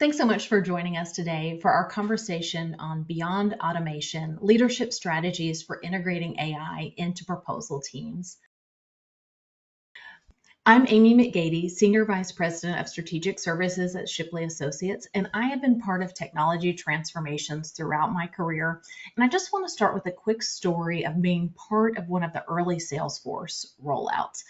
Thanks so much for joining us today for our conversation on Beyond Automation, leadership strategies for integrating AI into proposal teams. I'm Amy McGeady, Senior Vice President of Strategic Services at Shipley Associates, and I have been part of technology transformations throughout my career. And I just want to start with a quick story of being part of one of the early Salesforce rollouts.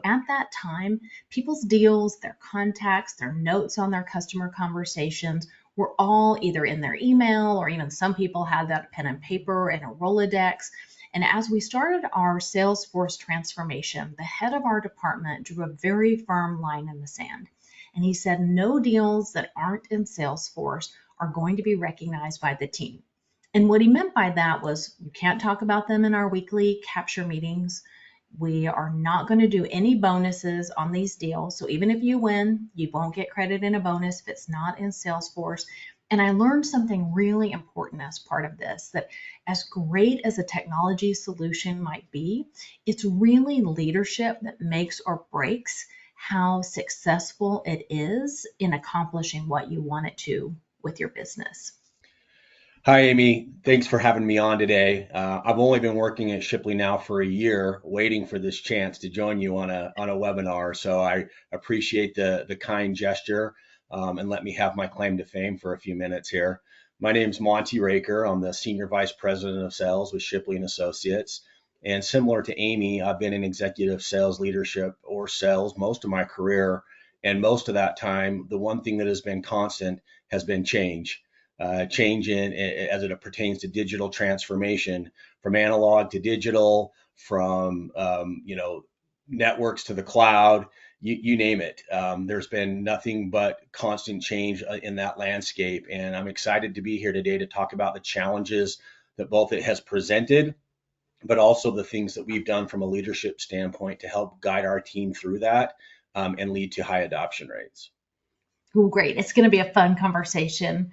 At that time, people's deals, their contacts, their notes on their customer conversations were all either in their email, or even some people had that pen and paper and a Rolodex. And as we started our Salesforce transformation, the head of our department drew a very firm line in the sand. And he said, no deals that aren't in Salesforce are going to be recognized by the team. And what he meant by that was, you can't talk about them in our weekly capture meetings. We are not going to do any bonuses on these deals. So even if you win, you won't get credit in a bonus if it's not in Salesforce. And I learned something really important as part of this, that as great as a technology solution might be, it's really leadership that makes or breaks how successful it is in accomplishing what you want it to with your business. Hi, Amy. Thanks for having me on today. I've only been working at Shipley now for a year, waiting for this chance to join you on a webinar. So I appreciate the kind gesture, and let me have my claim to fame for a few minutes here. My name's Monty Racker. I'm the Senior Vice President of Sales with Shipley and Associates. And similar to Amy, I've been in executive sales leadership or sales most of my career. And most of that time, the one thing that has been constant has been change. Change as it pertains to digital transformation, from analog to digital, from networks to the cloud, you name it. There's been nothing but constant change in that landscape, and I'm excited to be here today to talk about the challenges that both it has presented, but also the things that we've done from a leadership standpoint to help guide our team through that, and lead to high adoption rates. Oh, great. It's going to be a fun conversation.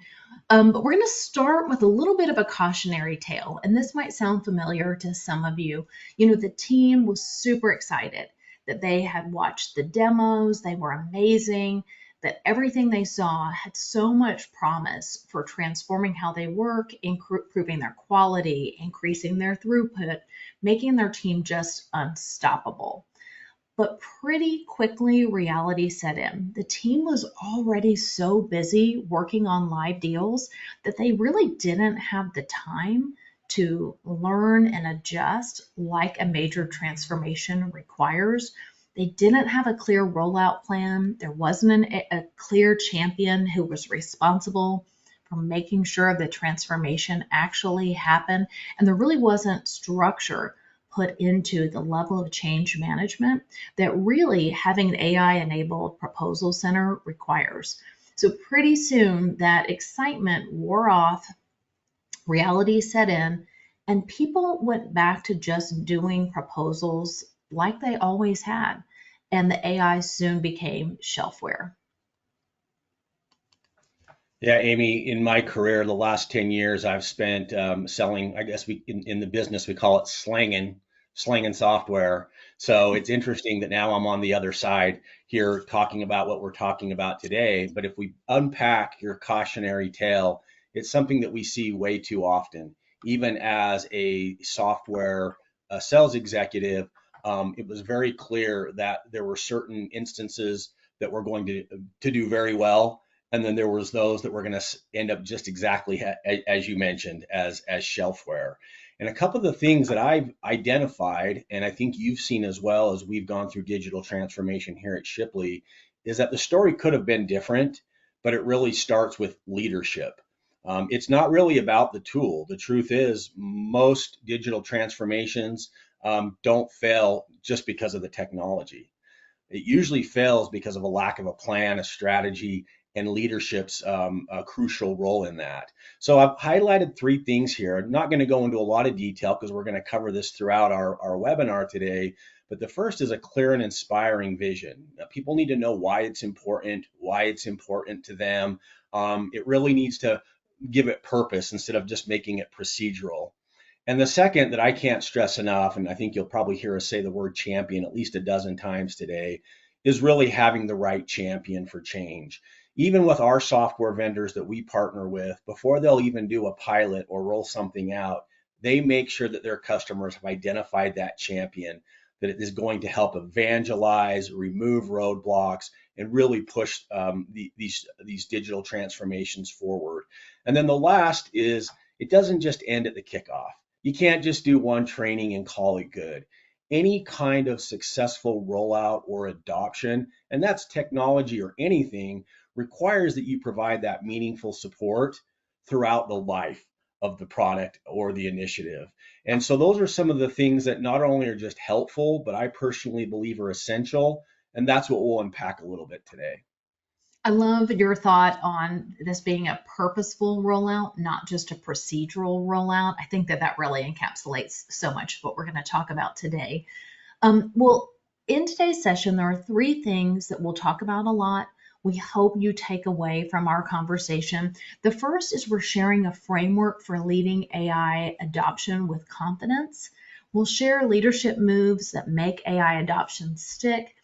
But we're going to start with a little bit of a cautionary tale. And this might sound familiar to some of you. The team was super excited that they had watched the demos. They were amazing, that everything they saw had so much promise for transforming how they work, improving their quality, increasing their throughput, making their team just unstoppable. But pretty quickly, reality set in. The team was already so busy working on live deals that they really didn't have the time to learn and adjust like a major transformation requires. They didn't have a clear rollout plan. There wasn't a clear champion who was responsible for making sure the transformation actually happened. And there really wasn't structure put into the level of change management that really having an AI-enabled proposal center requires. So pretty soon that excitement wore off, reality set in, and people went back to just doing proposals like they always had. And the AI soon became shelfware. Yeah, Amy, in my career, the last 10 years, I've spent selling, I guess in the business, we call it slanging software. So it's interesting that now I'm on the other side here talking about what we're talking about today. But if we unpack your cautionary tale, it's something that we see way too often. Even as a software sales executive, it was very clear that there were certain instances that were going to do very well. And then there was those that were going to end up just exactly as you mentioned, as shelfware. And a couple of the things that I've identified, and I think you've seen as well as we've gone through digital transformation here at Shipley, is that the story could have been different, but it really starts with leadership. It's not really about the tool. The truth is, most digital transformations don't fail just because of the technology. It usually fails because of a lack of a plan, a strategy, and leadership's a crucial role in that. So I've highlighted three things here. I'm not going to go into a lot of detail because we're going to cover this throughout our webinar today. But the first is a clear and inspiring vision. Now, people need to know why it's important to them. It really needs to give it purpose instead of just making it procedural. And the second that I can't stress enough, and I think you'll probably hear us say the word champion at least a dozen times today, is really having the right champion for change. Even with our software vendors that we partner with, before they'll even do a pilot or roll something out, they make sure that their customers have identified that champion, that it is going to help evangelize, remove roadblocks, and really push these digital transformations forward. And then the last is it doesn't just end at the kickoff. You can't just do one training and call it good. Any kind of successful rollout or adoption, and that's technology or anything, requires that you provide that meaningful support throughout the life of the product or the initiative. And so those are some of the things that not only are just helpful, but I personally believe are essential. And that's what we'll unpack a little bit today. I love your thought on this being a purposeful rollout, not just a procedural rollout. I think that that really encapsulates so much of what we're going to talk about today. Well, in today's session, there are three things that we'll talk about a lot. We hope you take away from our conversation. The first is we're sharing a framework for leading AI adoption with confidence. We'll share leadership moves that make AI adoption stick.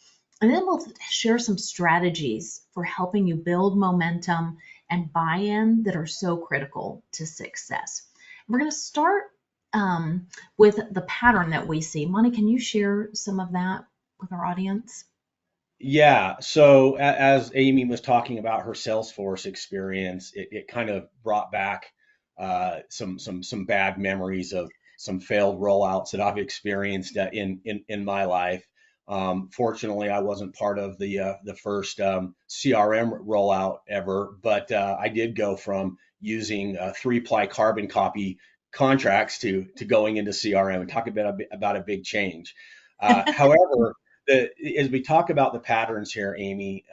And then we'll share some strategies for helping you build momentum and buy-in that are so critical to success. We're going to start with the pattern that we see. Monty, can you share some of that with our audience? Yeah. So as Amy was talking about her Salesforce experience, it kind of brought back some bad memories of some failed rollouts that I've experienced in my life. Fortunately, I wasn't part of the first CRM rollout ever, but I did go from using three-ply carbon copy contracts to going into CRM, and talk about a big change. However, as we talk about the patterns here, Amy,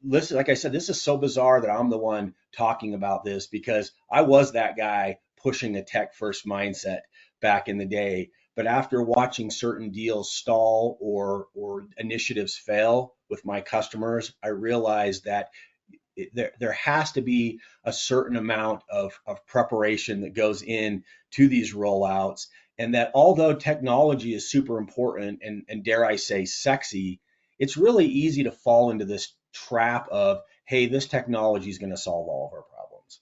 listen, like I said, this is so bizarre that I'm the one talking about this, because I was that guy pushing a tech first mindset back in the day. But after watching certain deals stall or initiatives fail with my customers, I realized that there has to be a certain amount of preparation that goes in to these rollouts. And that although technology is super important and dare I say sexy, it's really easy to fall into this trap of, hey, this technology is going to solve all of our problems.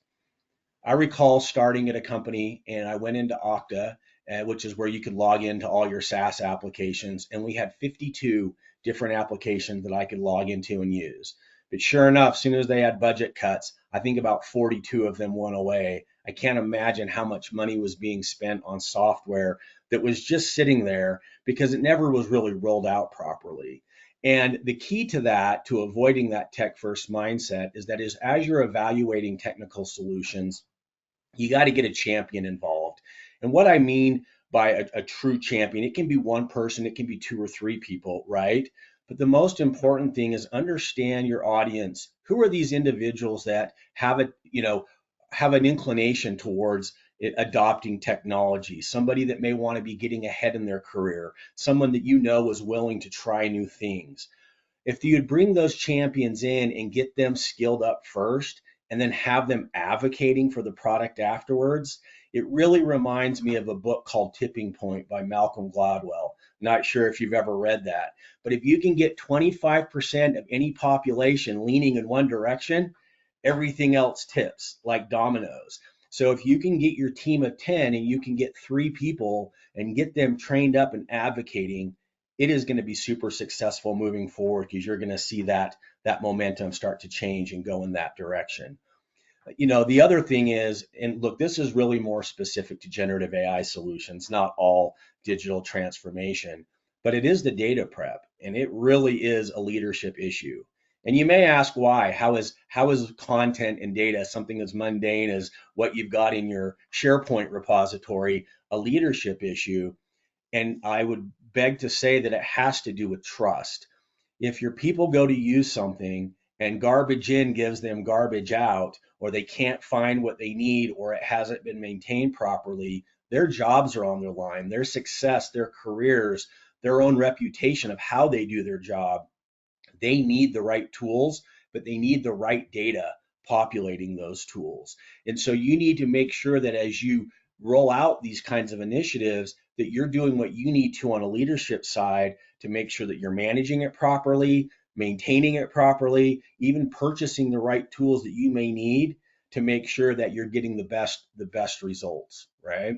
I recall starting at a company and I went into Okta, which is where you could log into all your SaaS applications. And we had 52 different applications that I could log into and use. But sure enough, as soon as they had budget cuts, I think about 42 of them went away. I can't imagine how much money was being spent on software that was just sitting there because it never was really rolled out properly. And the key to that, to avoiding that tech first mindset, is that as you're evaluating technical solutions, you got to get a champion involved. And what I mean by a true champion, it can be one person, it can be two or three people, right? But the most important thing is understand your audience. Who are these individuals that have have an inclination towards adopting technology? Somebody that may want to be getting ahead in their career, someone that you know is willing to try new things. If you'd bring those champions in and get them skilled up first and then have them advocating for the product afterwards, it really reminds me of a book called Tipping Point by Malcolm Gladwell. Not sure if you've ever read that, but if you can get 25% of any population leaning in one direction, everything else tips like dominoes. So if you can get your team of 10 and you can get three people and get them trained up and advocating, it is going to be super successful moving forward, because you're going to see that momentum start to change and go in that direction. The other thing is, and look, this is really more specific to generative AI solutions, not all digital transformation, but it is the data prep, and it really is a leadership issue. And you may ask why. How is content and data, something as mundane as what you've got in your SharePoint repository, a leadership issue? And I would beg to say that it has to do with trust. If your people go to use something and garbage in gives them garbage out, or they can't find what they need, or it hasn't been maintained properly, their jobs are on their line, their success, their careers, their own reputation of how they do their job. They need the right tools, but they need the right data populating those tools. And so you need to make sure that as you roll out these kinds of initiatives, that you're doing what you need to on a leadership side to make sure that you're managing it properly, maintaining it properly, even purchasing the right tools that you may need to make sure that you're getting the best results, right?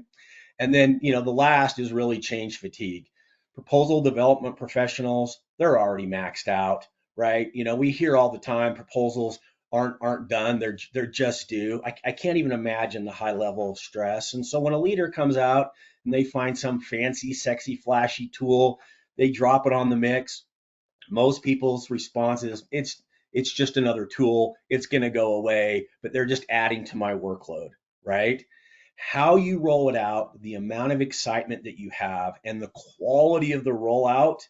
And then, the last is really change fatigue. Proposal development professionals, they're already maxed out, right? We hear all the time proposals aren't done, they're just due. I can't even imagine the high level of stress. And so when a leader comes out and they find some fancy, sexy, flashy tool, they drop it on the mix. Most people's response is it's just another tool, it's going to go away, but they're just adding to my workload, right? How you roll it out, the amount of excitement that you have, and the quality of the rollout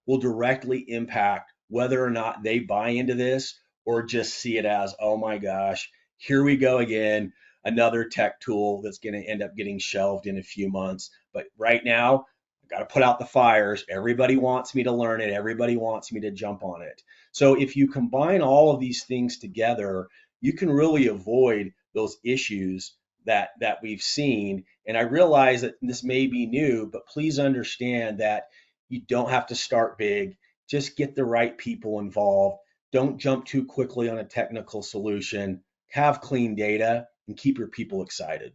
will directly impact whether or not they buy into this or just see it as, oh my gosh, here we go again, another tech tool that's going to end up getting shelved in a few months. But right now, got to put out the fires. Everybody wants me to learn it. Everybody wants me to jump on it. So if you combine all of these things together, you can really avoid those issues that we've seen. And I realize that this may be new, but please understand that you don't have to start big. Just get the right people involved. Don't jump too quickly on a technical solution. Have clean data and keep your people excited.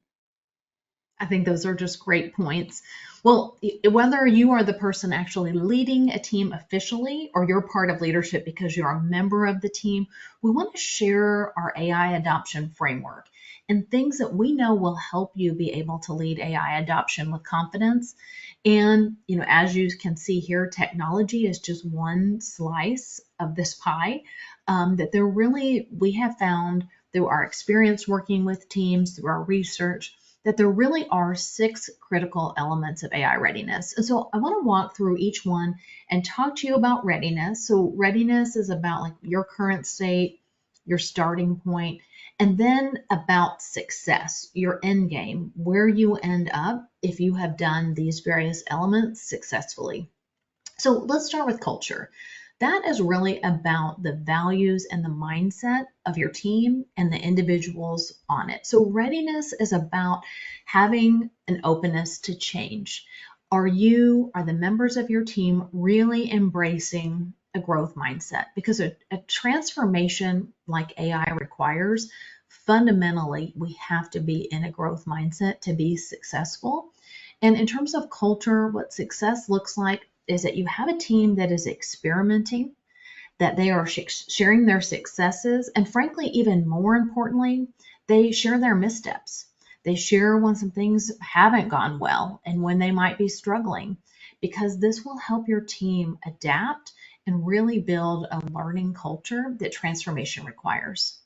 I think those are just great points. Well, whether you are the person actually leading a team officially or you're part of leadership because you're a member of the team, we want to share our AI adoption framework and things that we know will help you be able to lead AI adoption with confidence. And, as you can see here, technology is just one slice of this pie that we have found through our experience working with teams, through our research, that there really are 6 critical elements of AI readiness. And so I want to walk through each one and talk to you about readiness. So readiness is about like your current state, your starting point, and then about success, your end game, where you end up if you have done these various elements successfully. So let's start with culture. That is really about the values and the mindset of your team and the individuals on it. So readiness is about having an openness to change. Are the members of your team really embracing a growth mindset? Because a transformation like AI requires, fundamentally, we have to be in a growth mindset to be successful. And in terms of culture, what success looks like is that you have a team that is experimenting, that they are sharing their successes, and frankly, even more importantly, they share their missteps. They share when some things haven't gone well and when they might be struggling, because this will help your team adapt and really build a learning culture that transformation requires.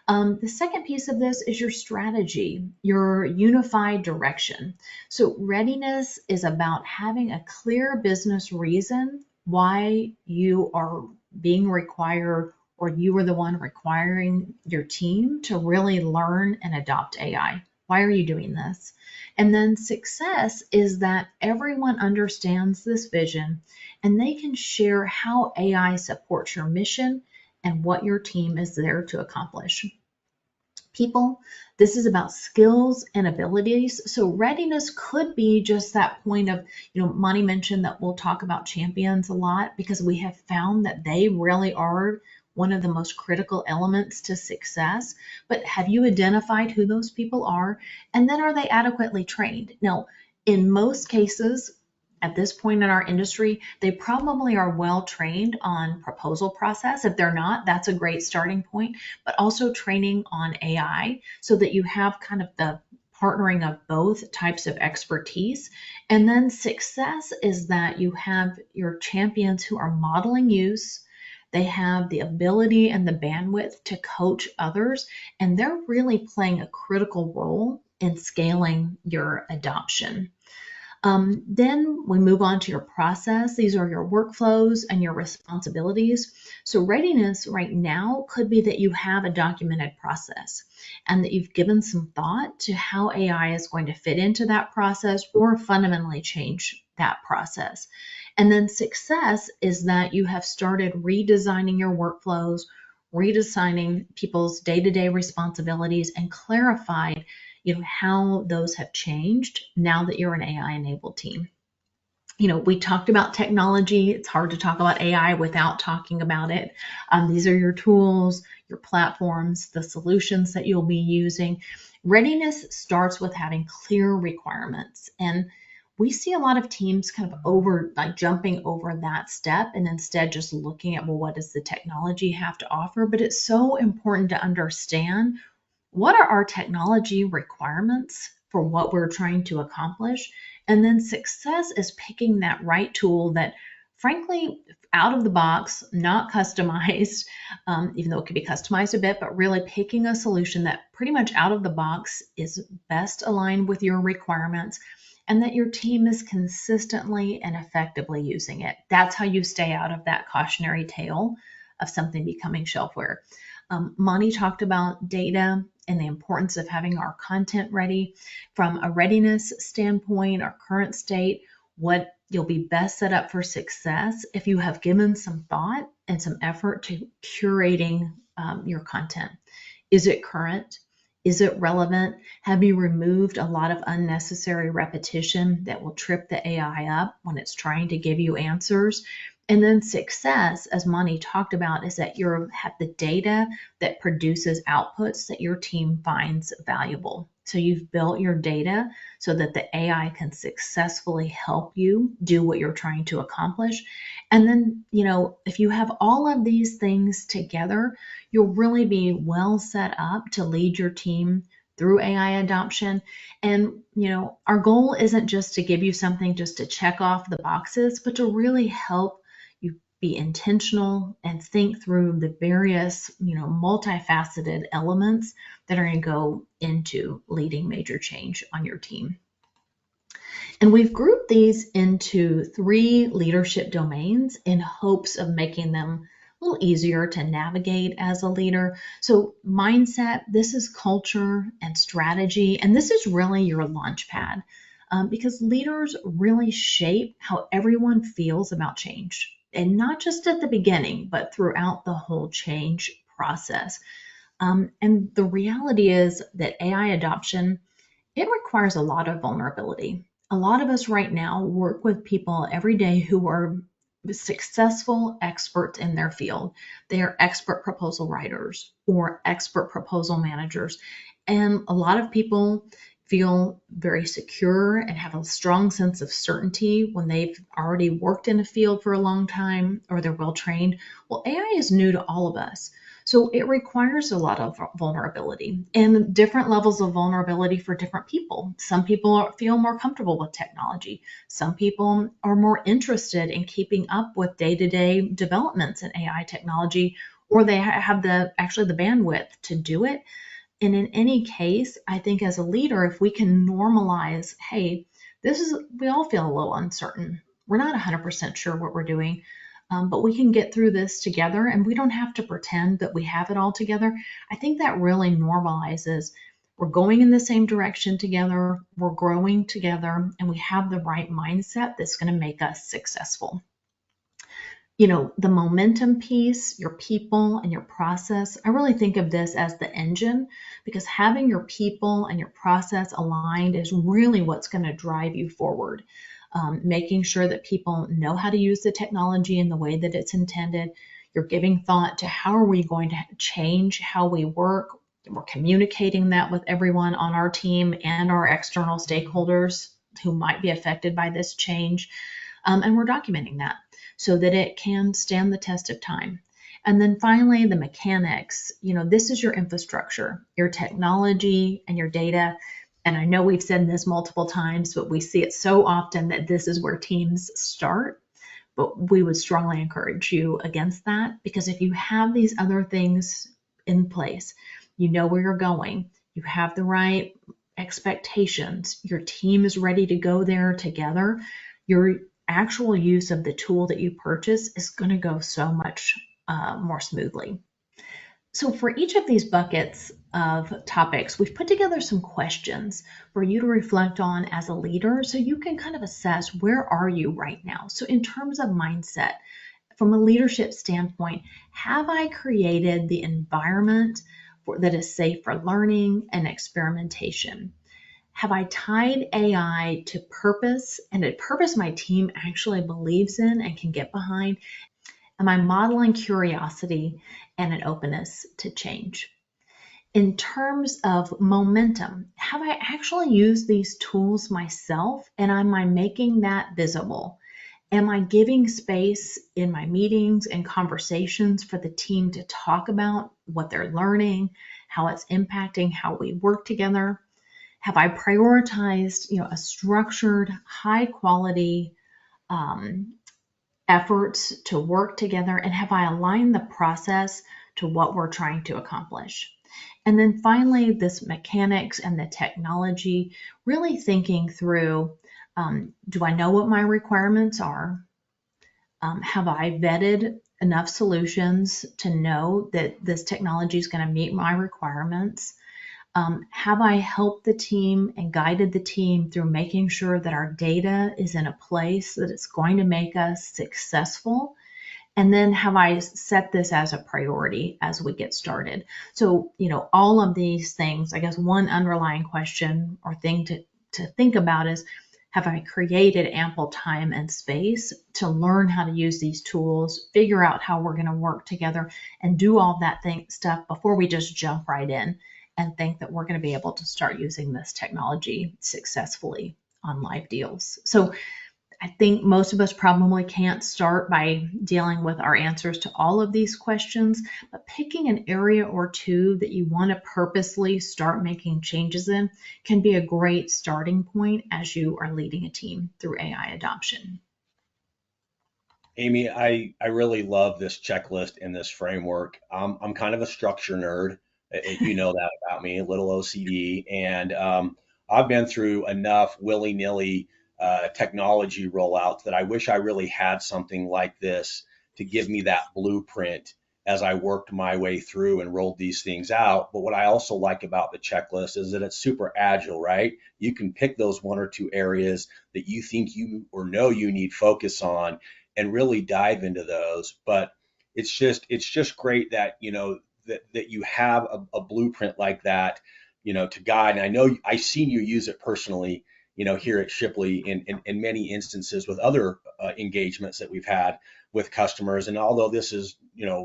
The second piece of this is your strategy, your unified direction. So, readiness is about having a clear business reason why you are being required or you are the one requiring your team to really learn and adopt AI. Why are you doing this? And then success is that everyone understands this vision and they can share how AI supports your mission and what your team is there to accomplish. People, this is about skills and abilities. So readiness could be just that point of, Monty mentioned that we'll talk about champions a lot because we have found that they really are one of the most critical elements to success. But have you identified who those people are? And then are they adequately trained? Now, in most cases, at this point in our industry, they probably are well trained on proposal process. If they're not, that's a great starting point, but also training on AI so that you have kind of the partnering of both types of expertise. And then success is that you have your champions who are modeling use. They have the ability and the bandwidth to coach others, and they're really playing a critical role in scaling your adoption. Then we move on to your process. These are your workflows and your responsibilities. So readiness right now could be that you have a documented process and that you've given some thought to how AI is going to fit into that process or fundamentally change that process. And then success is that you have started redesigning your workflows, redesigning people's day-to-day responsibilities, and clarified how those have changed now that you're an AI enabled team. We talked about technology. It's hard to talk about AI without talking about it. These are your tools, your platforms, the solutions that you'll be using. Readiness starts with having clear requirements. And we see a lot of teams kind of jumping over that step and instead just looking at, well, what does the technology have to offer? But it's so important to understand, what are our technology requirements for what we're trying to accomplish? And then success is picking that right tool that, frankly, out of the box, not customized, even though it could be customized a bit, but really picking a solution that pretty much out of the box is best aligned with your requirements and that your team is consistently and effectively using it. That's how you stay out of that cautionary tale of something becoming shelfware. Monty talked about data and the importance of having our content ready. From a readiness standpoint, our current state, what you'll be best set up for success if you have given some thought and some effort to curating your content. Is it current? Is it relevant? Have you removed a lot of unnecessary repetition that will trip the AI up when it's trying to give you answers? And then success, as Monty talked about, is that you have the data that produces outputs that your team finds valuable. So you've built your data so that the AI can successfully help you do what you're trying to accomplish. And then, if you have all of these things together, you'll really be well set up to lead your team through AI adoption. And, our goal isn't just to give you something just to check off the boxes, but to really help you be intentional and think through the various, multifaceted elements that are going to go into leading major change on your team. And we've grouped these into 3 leadership domains in hopes of making them a little easier to navigate as a leader. So mindset, this is culture and strategy, and this is really your launch pad, because leaders really shape how everyone feels about change, and not just at the beginning, but throughout the whole change process. And the reality is that AI adoption, it requires a lot of vulnerability. A lot of us right now work with people every day who are successful experts in their field. They are expert proposal writers or expert proposal managers. And a lot of people feel very secure and have a strong sense of certainty when they've already worked in a field for a long time or they're well trained. Well, AI is new to all of us. So it requires a lot of vulnerability and different levels of vulnerability for different people. Some people feel more comfortable with technology. Some people are more interested in keeping up with day-to-day developments in AI technology, or they have the bandwidth to do it. And in any case, I think as a leader, if we can normalize, hey, we all feel a little uncertain. We're not 100% sure what we're doing. But we can get through this together and we don't have to pretend that we have it all together. I think that really normalizes, we're going in the same direction together, we're growing together, and we have the right mindset that's going to make us successful. The momentum piece, your people and your process, I really think of this as the engine, because having your people and your process aligned is really what's going to drive you forward. Making sure that people know how to use the technology in the way that it's intended. You're giving thought to how are we going to change how we work. We're communicating that with everyone on our team and our external stakeholders who might be affected by this change. And we're documenting that so that it can stand the test of time. And then finally, the mechanics. This is your infrastructure, your technology and your data. And I know we've said this multiple times, but we see it so often that this is where teams start. But we would strongly encourage you against that, because if you have these other things in place, you know where you're going, you have the right expectations, your team is ready to go there together, your actual use of the tool that you purchase is going to go so much more smoothly. So for each of these buckets of topics, we've put together some questions for you to reflect on as a leader so you can kind of assess, where are you right now? So in terms of mindset, from a leadership standpoint, have I created the environment that is safe for learning and experimentation? Have I tied AI to purpose and a purpose my team actually believes in and can get behind? Am I modeling curiosity and an openness to change? In terms of momentum, have I actually used these tools myself and am I making that visible? Am I giving space in my meetings and conversations for the team to talk about what they're learning, how it's impacting how we work together? Have I prioritized, a structured, high quality um, efforts to work together? And have I aligned the process to what we're trying to accomplish? And then finally, this mechanics and the technology, really thinking through, do I know what my requirements are? Have I vetted enough solutions to know that this technology is going to meet my requirements? Have I helped the team and guided the team through making sure that our data is in a place that it's going to make us successful? And then have I set this as a priority as we get started? So, all of these things, I guess one underlying question or thing to think about is, have I created ample time and space to learn how to use these tools, figure out how we're going to work together, and do all that stuff before we just jump right in and think that we're going to be able to start using this technology successfully on live deals? So I think most of us probably can't start by dealing with our answers to all of these questions, but picking an area or two that you want to purposely start making changes in can be a great starting point as you are leading a team through AI adoption. Amy, I really love this checklist and this framework. I'm kind of a structure nerd. You know that about me, a little OCD, and I've been through enough willy-nilly technology rollouts that I wish I really had something like this to give me that blueprint as I worked my way through and rolled these things out. But what I also like about the checklist is that it's super agile, right? You can pick those one or two areas that you think you or know you need focus on and really dive into those. But it's just great that that you have a blueprint like that, to guide. And I know I've seen you use it personally, here at Shipley in many instances with other engagements that we've had with customers. And although this is,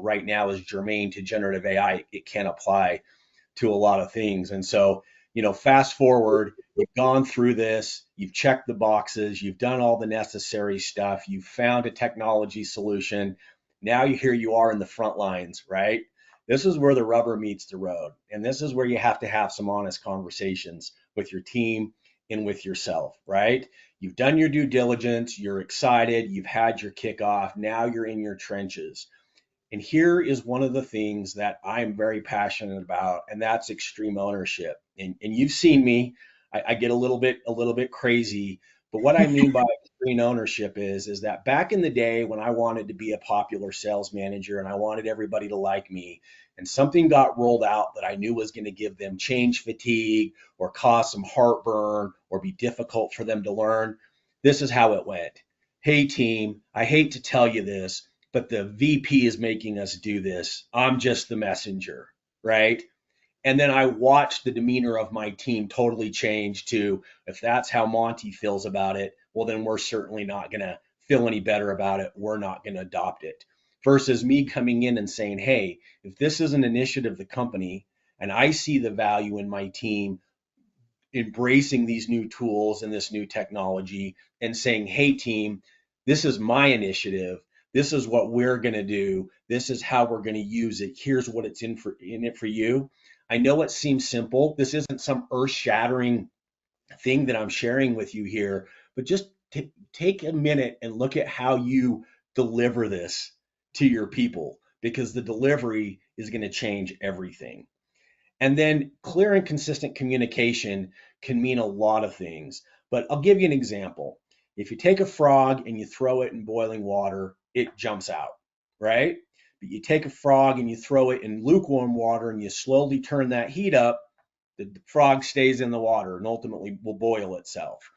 right now is germane to generative AI, it can apply to a lot of things. And so, fast forward, you've gone through this, you've checked the boxes, you've done all the necessary stuff, you've found a technology solution. Now here you are in the front lines, right? This is where the rubber meets the road. And this is where you have to have some honest conversations with your team and with yourself, right? You've done your due diligence, you're excited, you've had your kickoff, now you're in your trenches. And here is one of the things that I'm very passionate about, and that's extreme ownership. And you've seen me, I get a little bit crazy. But what I mean by extreme ownership is that back in the day when I wanted to be a popular sales manager and I wanted everybody to like me, and something got rolled out that I knew was going to give them change fatigue or cause some heartburn or be difficult for them to learn, this is how it went. Hey team, I hate to tell you this, but the VP is making us do this. I'm just the messenger, right? And then I watched the demeanor of my team totally change to, if that's how Monty feels about it, well, then we're certainly not going to feel any better about it. We're not going to adopt it. Versus me coming in and saying, hey, if this is an initiative of the company and I see the value in my team embracing these new tools and this new technology and saying, hey, team, this is my initiative. This is what we're going to do. This is how we're going to use it. Here's what it's in it for you. I know it seems simple. This isn't some earth shattering thing that I'm sharing with you here, but just take a minute and look at how you deliver this to your people, because the delivery is going to change everything. And then clear and consistent communication can mean a lot of things. But I'll give you an example. If you take a frog and you throw it in boiling water, it jumps out, right? But you take a frog and you throw it in lukewarm water and you slowly turn that heat up, the frog stays in the water and ultimately will boil itself.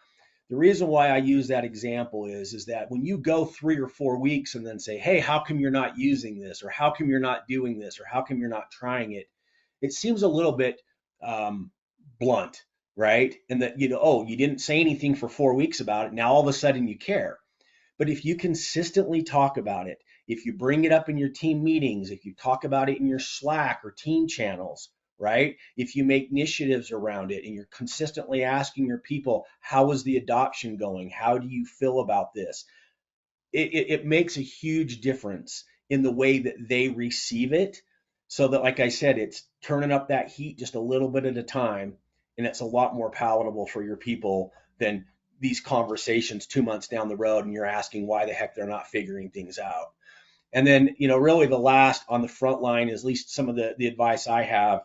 The reason why I use that example is that when you go 3 or 4 weeks and then say, hey, how come you're not using this? Or how come you're not doing this? Or how come you're not trying it? It seems a little bit blunt, right? And that, oh, you didn't say anything for 4 weeks about it. Now all of a sudden you care. But if you consistently talk about it, if you bring it up in your team meetings, if you talk about it in your Slack or team channels, right? If you make initiatives around it and you're consistently asking your people, how is the adoption going? How do you feel about this? It makes a huge difference in the way that they receive it. So that, like I said, it's turning up that heat just a little bit at a time, and it's a lot more palatable for your people than these conversations 2 months down the road and you're asking why the heck they're not figuring things out. And then, really the last on the front line is, at least some of the advice I have,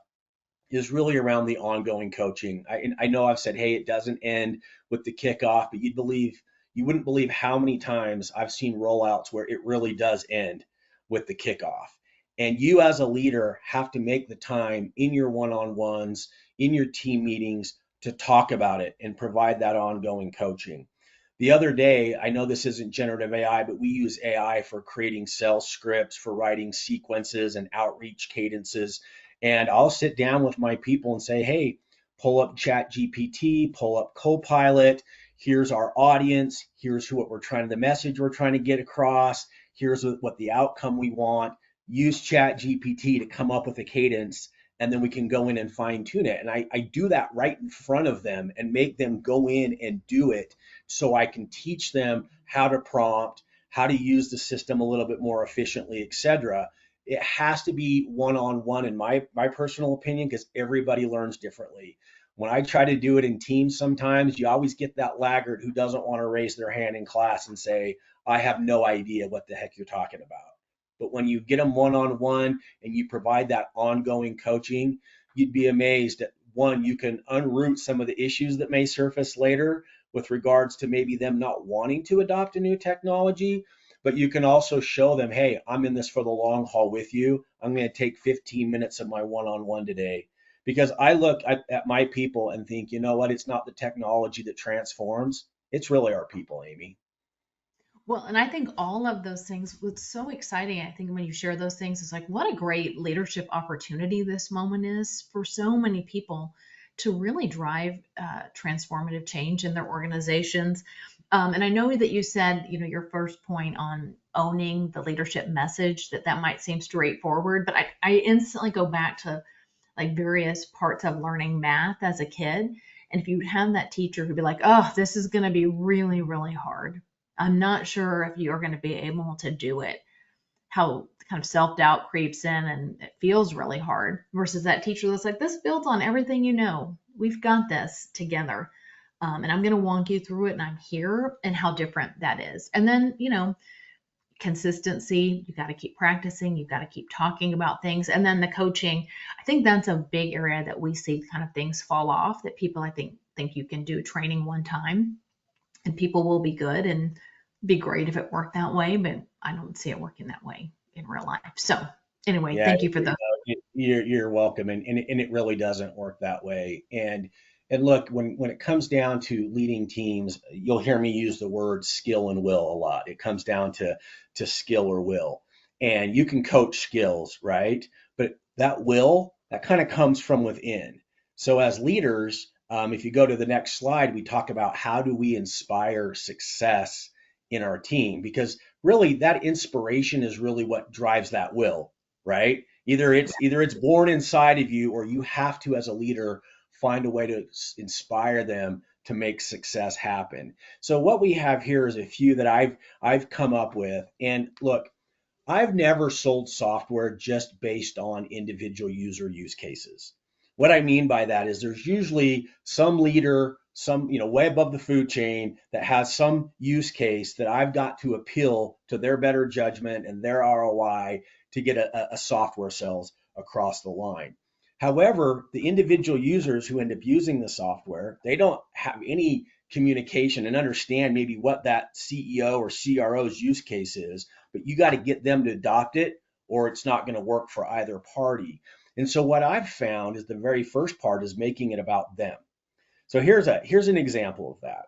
is really around the ongoing coaching. I know I've said, hey, it doesn't end with the kickoff, but you wouldn't believe how many times I've seen rollouts where it really does end with the kickoff. And you as a leader have to make the time in your one-on-ones, in your team meetings, to talk about it and provide that ongoing coaching. The other day, I know this isn't generative AI, but we use AI for creating sales scripts, for writing sequences and outreach cadences. And I'll sit down with my people and say, hey, pull up Chat GPT, pull up Copilot. Here's our audience. Here's the message we're trying to get across. Here's what the outcome we want. Use Chat GPT to come up with a cadence, and then we can go in and fine tune it. And I do that right in front of them and make them go in and do it, so I can teach them how to prompt, how to use the system a little bit more efficiently, etc. It has to be one-on-one in my personal opinion, because everybody learns differently. When I try to do it in teams, sometimes you always get that laggard who doesn't want to raise their hand in class and say, I have no idea what the heck you're talking about. But when you get them one-on-one and you provide that ongoing coaching, you'd be amazed at, one, you can unroot some of the issues that may surface later with regards to maybe them not wanting to adopt a new technology, but you can also show them, hey, I'm in this for the long haul with you. I'm going to take 15 minutes of my one-on-one today. Because I look at my people and think, you know what, it's not the technology that transforms. It's really our people, Amy. Well, and I think all of those things, what's so exciting, I think when you share those things, is like what a great leadership opportunity this moment is for so many people to really drive transformative change in their organizations. And I know that you said, your first point on owning the leadership message, that might seem straightforward, but I instantly go back to like various parts of learning math as a kid. And if you have that teacher who'd be like, oh, this is going to be really, really hard. I'm not sure if you're going to be able to do it. How kind of self doubt creeps in and it feels really hard versus that teacher that's like, this builds on everything you know. We've got this together. And I'm going to walk you through it and I'm here, and how different that is. And then, consistency, you got to keep practicing, you got to keep talking about things. And then the coaching, I think that's a big area that we see kind of things fall off, that people, I think you can do training one time and people will be good and be great if it worked that way, but I don't see it working that way in real life. So anyway, Yeah, thank you for the. you're welcome, and it really doesn't work that way. And look, when it comes down to leading teams, you'll hear me use the word skill and will a lot. It comes down to skill or will, and you can coach skills, right? But that will, that kind of comes from within. So as leaders, if you go to the next slide, we talk about how do we inspire success in our team, because really that inspiration is really what drives that will, right? Either it's born inside of you, or you have to, as a leader, find a way to inspire them to make success happen. So what we have here is a few that I've come up with. And look, I've never sold software just based on individual user use cases. What I mean by that is there's usually some leader, some, way above the food chain, that has some use case that I've got to appeal to their better judgment and their ROI to get a software sales across the line. However, the individual users who end up using the software, they don't have any communication and understand maybe what that CEO or CRO's use case is, but you got to get them to adopt it, or it's not going to work for either party. And so what I've found is the very first part is making it about them. So here's an example of that.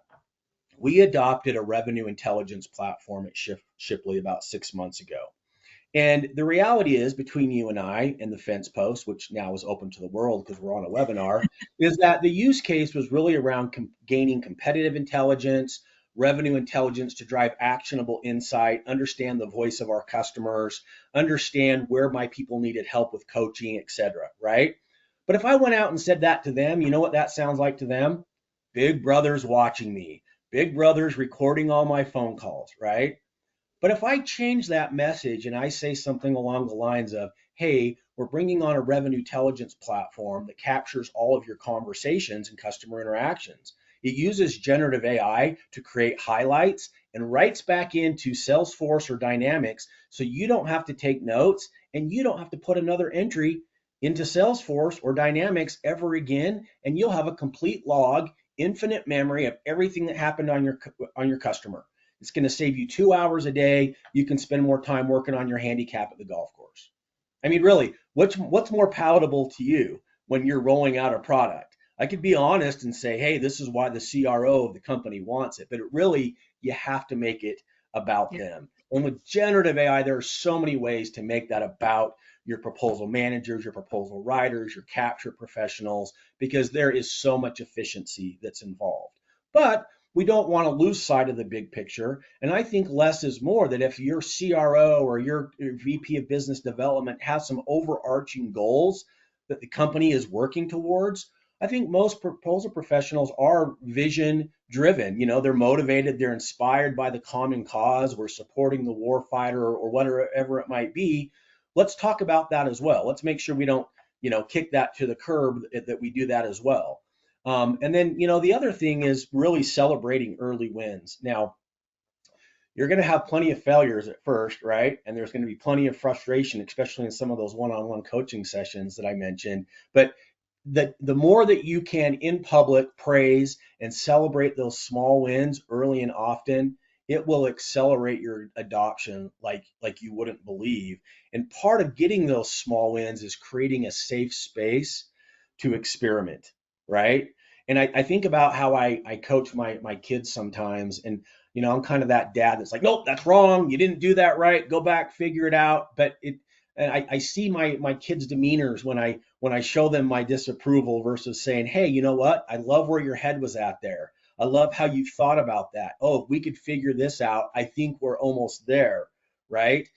We adopted a revenue intelligence platform at Shipley about 6 months ago. And the reality is, between you and I and the fence post, which now is open to the world because we're on a webinar, is that the use case was really around gaining competitive intelligence, revenue intelligence to drive actionable insight, understand the voice of our customers, understand where my people needed help with coaching, et cetera, right? But if I went out and said that to them, you know what that sounds like to them? Big brother's watching me. Big brother's recording all my phone calls, right? But if I change that message and I say something along the lines of, hey, we're bringing on a revenue intelligence platform that captures all of your conversations and customer interactions. It uses generative AI to create highlights and writes back into Salesforce or Dynamics so you don't have to take notes and you don't have to put another entry into Salesforce or Dynamics ever again, and you'll have a complete log, infinite memory of everything that happened on your customer. It's going to save you 2 hours a day. You can spend more time working on your handicap at the golf course. I mean, really, what's more palatable to you when you're rolling out a product? I could be honest and say, hey, this is why the CRO of the company wants it, but it really, you have to make it about Yeah. them. And with generative AI, there are so many ways to make that about your proposal managers, your proposal writers, your capture professionals, because there is so much efficiency that's involved. But we don't want to lose sight of the big picture. And I think less is more, that if your CRO or your VP of business development has some overarching goals that the company is working towards, I think most proposal professionals are vision driven. You know, they're motivated, they're inspired by the common cause, we're supporting the war fighter or whatever it might be. Let's talk about that as well. Let's make sure we don't, kick that to the curb, that we do that as well. And then, the other thing is really celebrating early wins. Now, you're going to have plenty of failures at first, right? And there's going to be plenty of frustration, especially in some of those one-on-one coaching sessions that I mentioned. But the more that you can in public praise and celebrate those small wins early and often, it will accelerate your adoption like you wouldn't believe. And part of getting those small wins is creating a safe space to experiment, right? And I think about how I coach my kids sometimes, and I'm kind of that dad that's like, nope, that's wrong. You didn't do that right. Go back, figure it out. But and I see my kids' demeanors when I show them my disapproval versus saying, hey, you know what? I love where your head was at there. I love how you thought about that. Oh, if we could figure this out, I think we're almost there, right?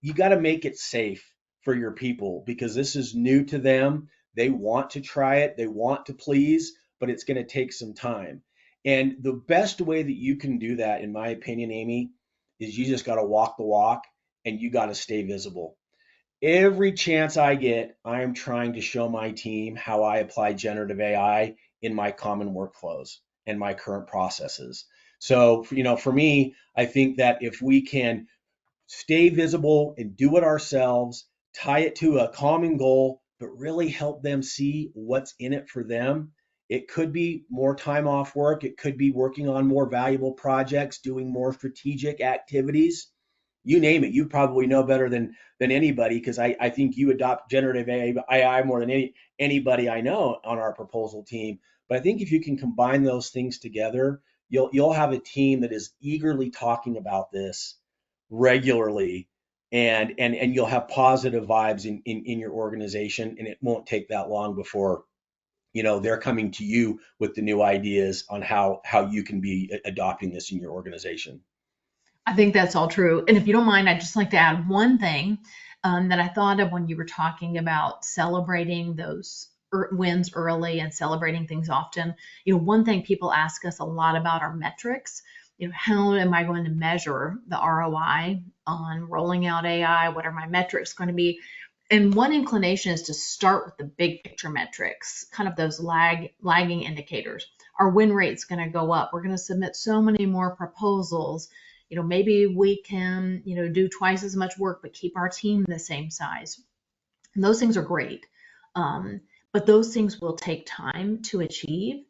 You got to make it safe for your people because this is new to them. They want to try it, they want to please, but it's going to take some time. And the best way that you can do that, in my opinion, Amy, is you just got to walk the walk and you got to stay visible. Every chance I get, I am trying to show my team how I apply generative AI in my common workflows and my current processes. So, for me, I think that if we can stay visible and do it ourselves, tie it to a common goal, but really help them see what's in it for them. It could be more time off work. It could be working on more valuable projects, doing more strategic activities. You name it. You probably know better than anybody because I think you adopt generative AI more than anybody I know on our proposal team. But I think if you can combine those things together, you'll have a team that is eagerly talking about this regularly, and you'll have positive vibes in your organization, and it won't take that long before they're coming to you with the new ideas on how you can be adopting this in your organization. I think that's all true. And if you don't mind, I'd just like to add one thing that I thought of when you were talking about celebrating those wins early and celebrating things often. One thing people ask us a lot about are metrics. How am I going to measure the ROI on rolling out AI? What are my metrics going to be? And one inclination is to start with the big picture metrics, kind of those lagging indicators. Our win rate's going to go up. We're going to submit so many more proposals. Maybe we can, do twice as much work, but keep our team the same size. And those things are great. But those things will take time to achieve.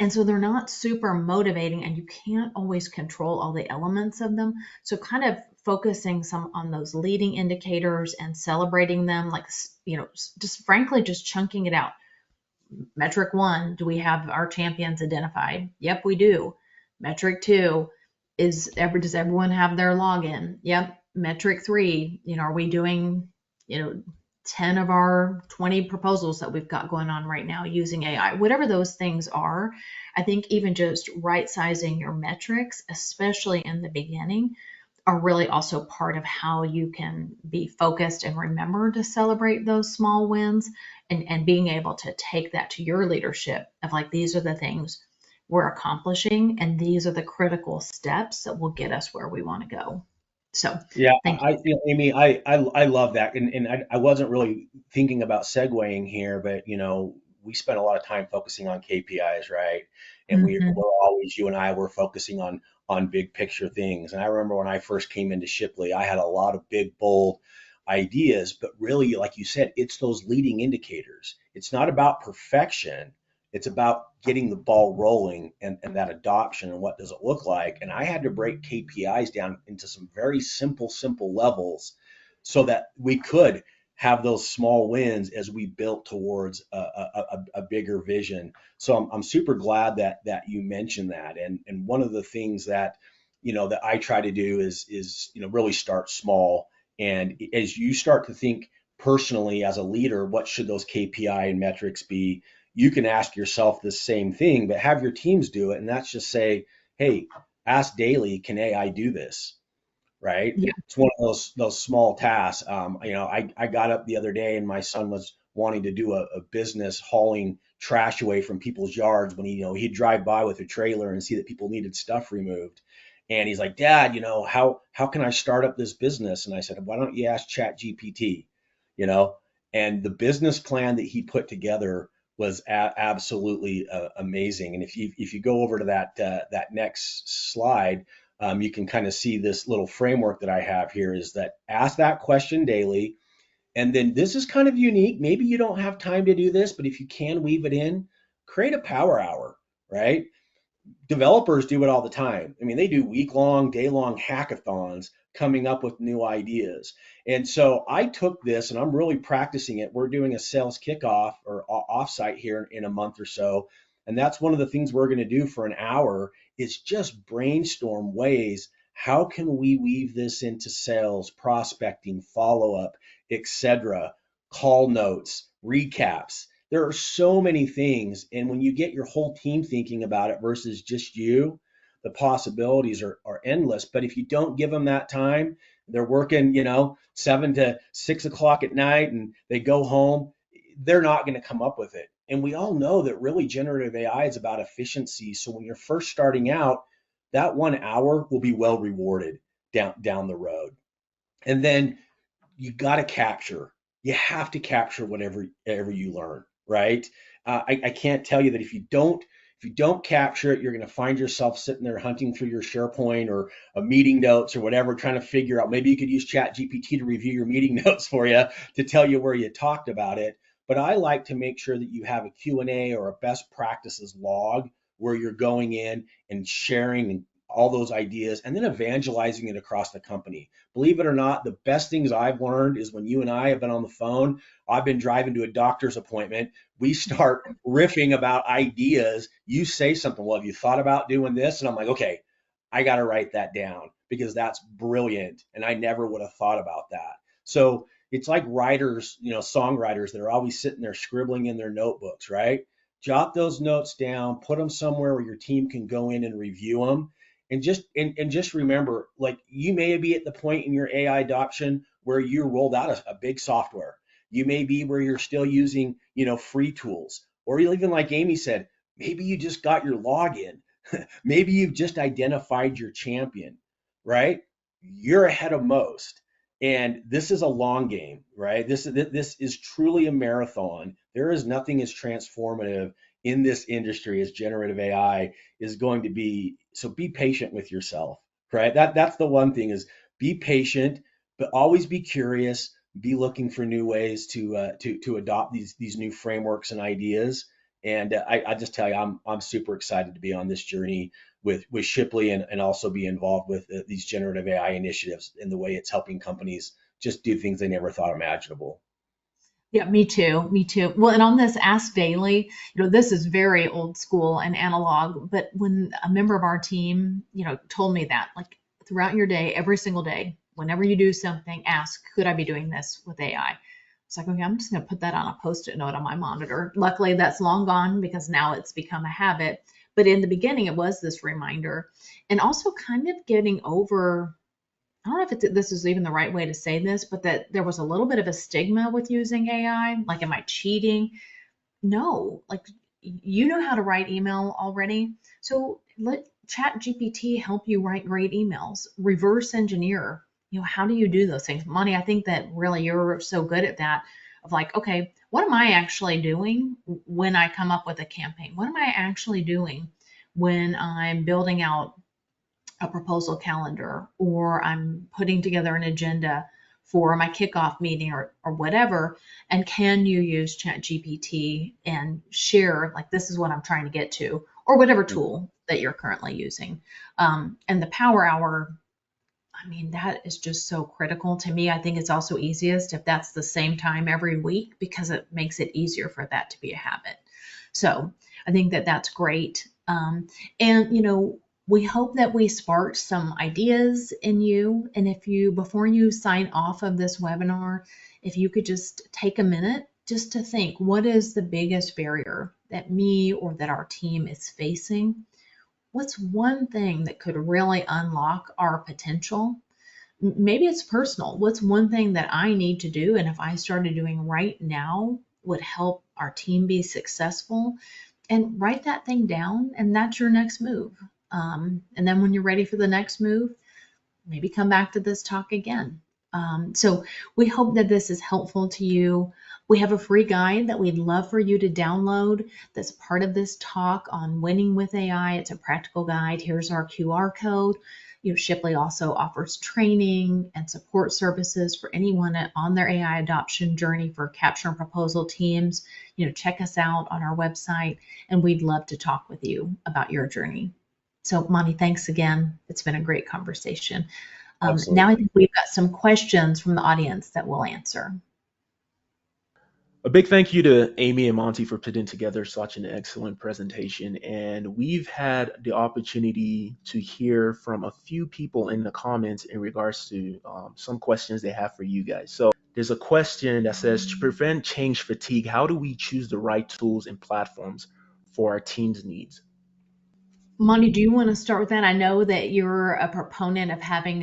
And so they're not super motivating, and you can't always control all the elements of them. So kind of focusing some on those leading indicators and celebrating them, like, just frankly, just chunking it out. Metric 1, do we have our champions identified? Yep, we do. Metric 2, does everyone have their login? Yep. metric 3, are we doing, you know, 10 of our 20 proposals that we've got going on right now using AI? Whatever those things are, I think even just right sizing your metrics, especially in the beginning, are really also part of how you can be focused and remember to celebrate those small wins, and being able to take that to your leadership of like, these are the things we're accomplishing and these are the critical steps that will get us where we want to go. So Yeah, thank you. Amy, I love that, and I wasn't really thinking about segueing here, but we spent a lot of time focusing on KPIs, right? And Hmm. we're always, you and I were focusing on big picture things. And I remember when I first came into Shipley, I had a lot of big, bold ideas, but really, like you said, it's those leading indicators. It's not about perfection. It's about getting the ball rolling and that adoption and what does it look like. And I had to break KPIs down into some very simple levels so that we could have those small wins as we built towards a bigger vision. So I'm super glad that you mentioned that. And one of the things that that I try to do is really start small. And as you start to think personally as a leader, what should those KPI and metrics be? You can ask yourself the same thing, but have your teams do it. And that's just say, hey, ask daily, can AI do this? Right? Yeah. It's one of those small tasks. I got up the other day and my son was wanting to do a business hauling trash away from people's yards when he'd drive by with a trailer and see that people needed stuff removed. And he's like, Dad, how can I start up this business? And I said, why don't you ask Chat GPT? You know, and the business plan that he put together was absolutely amazing. And if you go over to that next slide, you can kind of see this little framework that I have here is that ask that question daily. And then this is kind of unique. Maybe you don't have time to do this, but if you can weave it in, create a power hour, right? Developers do it all the time. I mean, they do week-long, day-long hackathons coming up with new ideas. And so I took this and I'm really practicing it. We're doing a sales kickoff or offsite here in a month or so. And that's one of the things we're going to do for an hour is just brainstorm ways. How can we weave this into sales, prospecting, follow-up, etc., call notes, recaps? There are so many things. And when you get your whole team thinking about it versus just you, the possibilities are endless. But if you don't give them that time, they're working, 7 to 6 o'clock at night and they go home, they're not going to come up with it. And we all know that really generative AI is about efficiency. So when you're first starting out, that 1 hour will be well rewarded down the road. And then you got to capture. You have to capture whatever you learn, right? I can't tell you that if you don't capture it, you're going to find yourself sitting there hunting through your SharePoint or a meeting notes or whatever, trying to figure out. Maybe you could use Chat GPT to review your meeting notes for you to tell you where you talked about it. But I like to make sure that you have a Q&A or a best practices log where you're going in and sharing all those ideas and then evangelizing it across the company. Believe it or not, the best things I've learned is when you and I have been on the phone, I've been driving to a doctor's appointment. We start riffing about ideas. You say something, well, have you thought about doing this? And I'm like, okay, I got to write that down because that's brilliant. And I never would have thought about that. So it's like writers, songwriters that are always sitting there scribbling in their notebooks, right? Jot those notes down, put them somewhere where your team can go in and review them, and just remember, like, you may be at the point in your AI adoption where you rolled out a big software. You may be where you're still using, free tools, or even like Amy said, maybe you just got your login. Maybe you've just identified your champion, right? You're ahead of most. And this is a long game, right? This is truly a marathon. There is nothing as transformative in this industry as generative AI is going to be. So be patient with yourself, right? That's the one thing is be patient, but always be curious. Be looking for new ways to adopt these new frameworks and ideas. And I just tell you, I'm super excited to be on this journey with Shipley and also be involved with these generative AI initiatives in the way it's helping companies just do things they never thought imaginable. Yeah, me too. Me too. Well, and on this Ask Daily, this is very old school and analog, but when a member of our team, told me that, like, throughout your day, every single day, whenever you do something, ask, could I be doing this with AI? It's like, okay, I'm just going to put that on a post-it note on my monitor. Luckily, that's long gone because now it's become a habit. But in the beginning, it was this reminder. And also kind of getting over, I don't know if this is even the right way to say this, but that there was a little bit of a stigma with using AI. Like, am I cheating? No, like you know how to write email already. So let Chat GPT help you write great emails. Reverse engineer. How do you do those things? Monty, I think that really you're so good at that of like, okay, what am I actually doing when I come up with a campaign? What am I actually doing when I'm building out a proposal calendar or I'm putting together an agenda for my kickoff meeting or whatever? And can you use Chat GPT and share, like, this is what I'm trying to get to, or whatever tool that you're currently using? And the power hour, I mean, that is just so critical to me. I think it's also easiest if that's the same time every week because it makes it easier for that to be a habit. So I think that that's great. And, we hope that we sparked some ideas in you. And if you, before you sign off of this webinar, if you could just take a minute just to think, what is the biggest barrier that me or that our team is facing? What's one thing that could really unlock our potential? Maybe it's personal. What's one thing that I need to do? And if I started doing right now, would help our team be successful? And write that thing down, and that's your next move. And then when you're ready for the next move, maybe come back to this talk again. So we hope that this is helpful to you. We have a free guide that we'd love for you to download that's part of this talk on winning with AI. It's a practical guide. Here's our QR code. Shipley also offers training and support services for anyone on their AI adoption journey for capture and proposal teams. Check us out on our website, and we'd love to talk with you about your journey. So, Monty, thanks again. It's been a great conversation. Now I Absolutely. think we've got some questions from the audience that we'll answer. A big thank you to Amy and Monty for putting together such an excellent presentation. And we've had the opportunity to hear from a few people in the comments in regards to some questions they have for you guys. So there's a question that says, to prevent change fatigue, how do we choose the right tools and platforms for our team's needs? Monty, do you want to start with that? I know that you're a proponent of having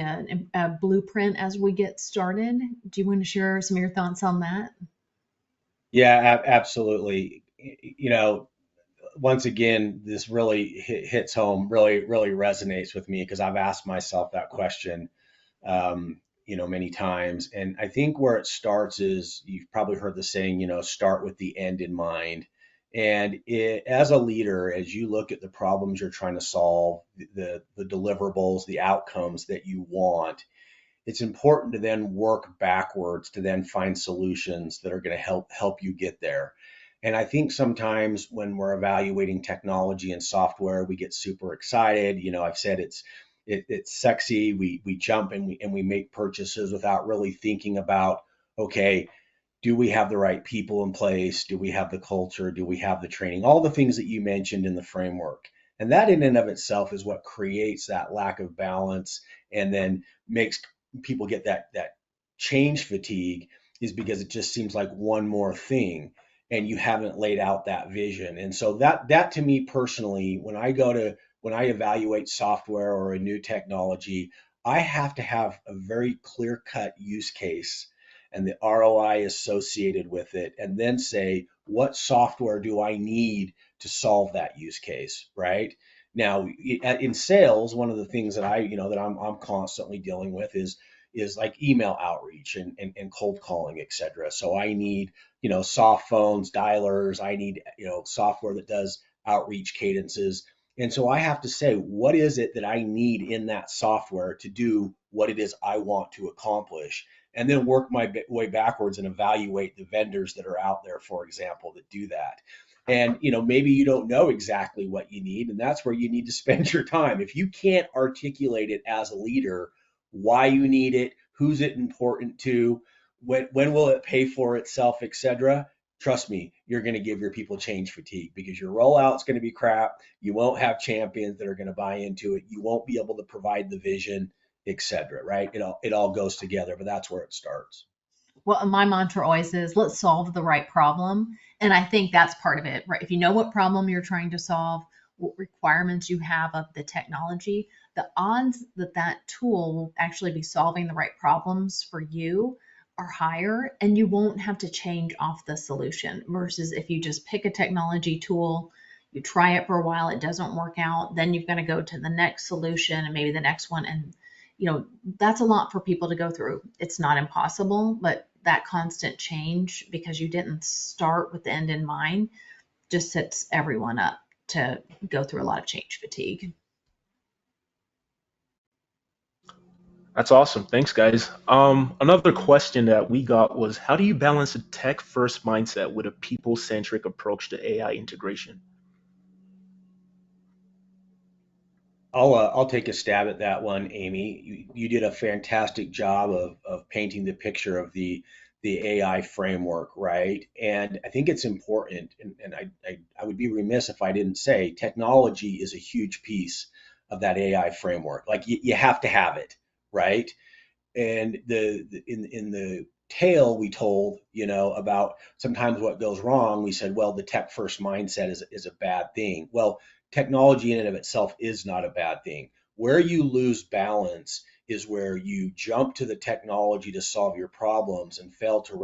a blueprint as we get started. Do you want to share some of your thoughts on that? Yeah, absolutely. Once again, this really hits home, really resonates with me because I've asked myself that question, many times. And I think where it starts is you've probably heard the saying, start with the end in mind. And as a leader, as you look at the problems you're trying to solve, the deliverables, the outcomes that you want, it's important to then work backwards to then find solutions that are going to help you get there. And I think sometimes when we're evaluating technology and software, we get super excited. I've said it's sexy. We jump and we make purchases without really thinking about, okay, do we have the right people in place? Do we have the culture? Do we have the training? All the things that you mentioned in the framework. And that in and of itself is what creates that lack of balance and then makes people get that change fatigue, is because it just seems like one more thing and you haven't laid out that vision. And so that to me personally, when I evaluate software or a new technology, I have to have a very clear cut use case and the ROI associated with it, and then say, what software do I need to solve that use case, right? Now, in sales, one of the things that I'm constantly dealing with is like email outreach and cold calling, et cetera. So I need, soft phones, dialers. I need, software that does outreach cadences. And so I have to say, what is it that I need in that software to do what it is I want to accomplish? And then work my way backwards and evaluate the vendors that are out there, for example, that do that. And maybe you don't know exactly what you need, and that's where you need to spend your time. If you can't articulate it as a leader, why you need it, who's it important to, when will it pay for itself, etc. Trust me, you're going to give your people change fatigue because your rollout's going to be crap. You won't have champions that are going to buy into it. You won't be able to provide the vision, etc. Right? It all goes together, but that's where it starts. Well, my mantra always is let's solve the right problem. And I think that's part of it, right? If you know what problem you're trying to solve, what requirements you have of the technology, the odds that that tool will actually be solving the right problems for you are higher, and you won't have to change off the solution versus if you just pick a technology tool, you try it for a while, it doesn't work out, then you've got to go to the next solution and maybe the next one. And that's a lot for people to go through. It's not impossible, but that constant change, because you didn't start with the end in mind, just sets everyone up to go through a lot of change fatigue. That's awesome. Thanks, guys. Another question that we got was, how do you balance a tech-first mindset with a people-centric approach to AI integration? I'll take a stab at that one, Amy. You did a fantastic job of painting the picture of the AI framework, right? And I think it's important, and I would be remiss if I didn't say technology is a huge piece of that AI framework. Like you have to have it, right? And in the tale we told, about sometimes what goes wrong, we said, well, the tech first mindset is a bad thing. Well, technology in and of itself is not a bad thing. Where you lose balance is where you jump to the technology to solve your problems and fail to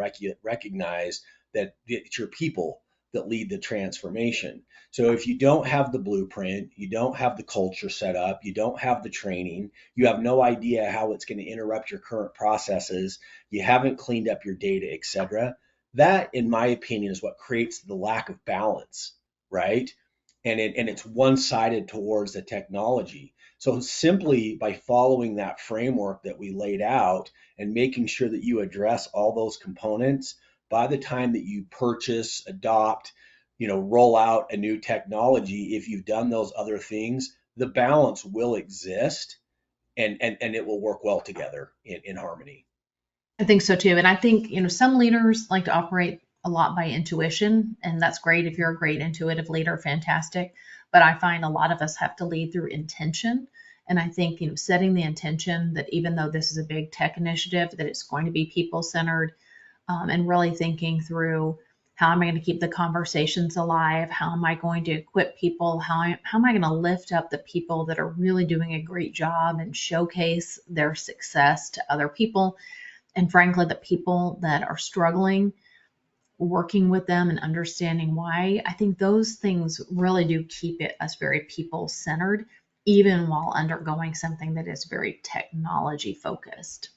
recognize that it's your people that lead the transformation. So if you don't have the blueprint, you don't have the culture set up, you don't have the training, you have no idea how it's going to interrupt your current processes, you haven't cleaned up your data, etc. That, in my opinion, is what creates the lack of balance, right? And it's one-sided towards the technology. So simply by following that framework that we laid out and making sure that you address all those components, by the time that you purchase, adopt, roll out a new technology, if you've done those other things, the balance will exist, and it will work well together in harmony. I think so too. And I think, some leaders like to operate a lot by intuition, and that's great. If you're a great intuitive leader, fantastic. But I find a lot of us have to lead through intention. And I think, setting the intention that even though this is a big tech initiative, that it's going to be people centered, and really thinking through how am I going to keep the conversations alive? How am I going to equip people? How am I going to lift up the people that are really doing a great job and showcase their success to other people? And frankly, the people that are struggling, working with them and understanding why, I think those things really do keep us very people centered, even while undergoing something that is very technology focused.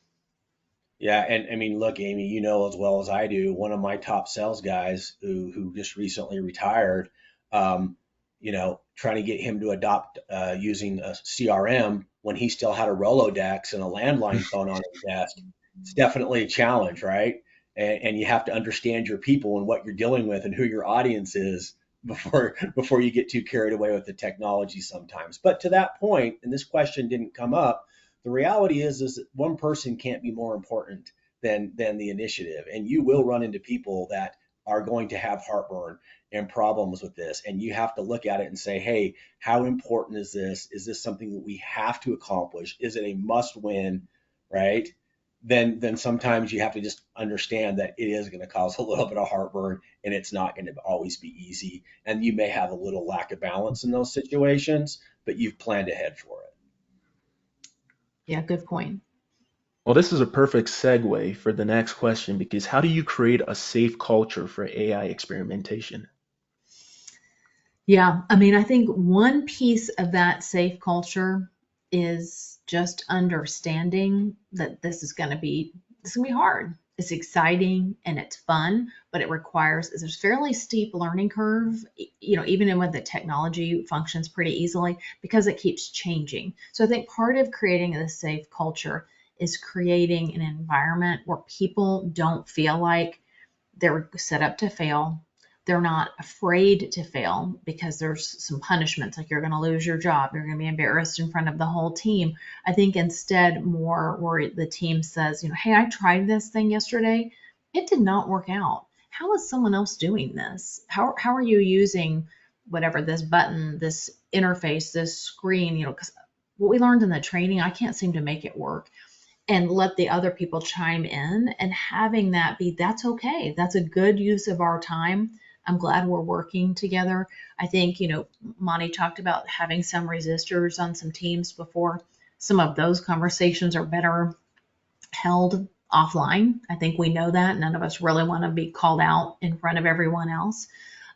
Yeah, and I mean, look, Amy, you know as well as I do, one of my top sales guys who just recently retired, trying to get him to adopt using a CRM when he still had a Rolodex and a landline phone on his desk. It's definitely a challenge, right? And you have to understand your people and what you're dealing with and who your audience is before you get too carried away with the technology sometimes. But to that point, and this question didn't come up, the reality is that one person can't be more important than the initiative, and you will run into people that are going to have heartburn and problems with this, and you have to look at it and say, hey, how important is this? Is this something that we have to accomplish? Is it a must win, right? Then sometimes you have to just understand that it is going to cause a little bit of heartburn, and it's not going to always be easy, and you may have a little lack of balance in those situations, but you've planned ahead for it. Yeah, good point. Well, this is a perfect segue for the next question because how do you create a safe culture for AI experimentation? Yeah, I mean, I think one piece of that safe culture is just understanding that this is going to be hard. It's exciting and it's fun, but it requires is a fairly steep learning curve, even when the technology functions pretty easily because it keeps changing. So I think part of creating a safe culture is creating an environment where people don't feel like they're set up to fail. They're not afraid to fail because there's some punishments, like you're going to lose your job, you're going to be embarrassed in front of the whole team. I think instead, more where the team says, hey, I tried this thing yesterday, it did not work out. How is someone else doing this? How are you using whatever this button, this interface, this screen? Because what we learned in the training, I can't seem to make it work, and let the other people chime in, and having that be, that's okay. That's a good use of our time. I'm glad we're working together. I think, Monty talked about having some resistors on some teams before. Some of those conversations are better held offline. I think we know that. None of us really want to be called out in front of everyone else.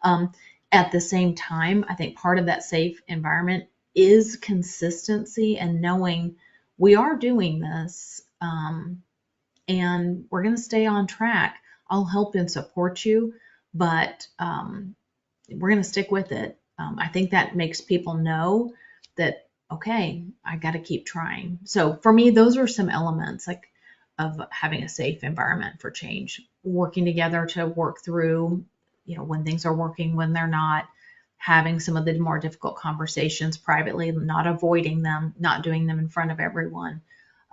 Um, at the same time, I think part of that safe environment is consistency and knowing we are doing this, and we're going to stay on track. I'll help and support you, but we're going to stick with it. I think that makes people know that, okay, I got to keep trying. So for me, those are some elements like of having a safe environment for change, working together to work through, when things are working, when they're not, having some of the more difficult conversations privately, not avoiding them, not doing them in front of everyone,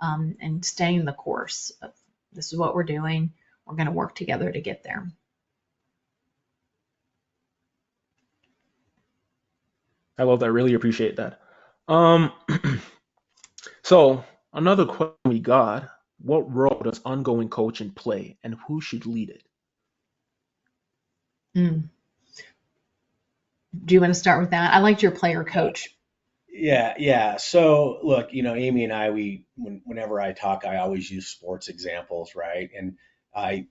and staying the course of, this is what we're doing. We're going to work together to get there. I love that. I really appreciate that. Um, so another question we got: what role does ongoing coaching play, and who should lead it? Mm. Do you want to start with that? I liked your player coach. Yeah. So look, Amy and I, whenever I talk, I always use sports examples, right? And I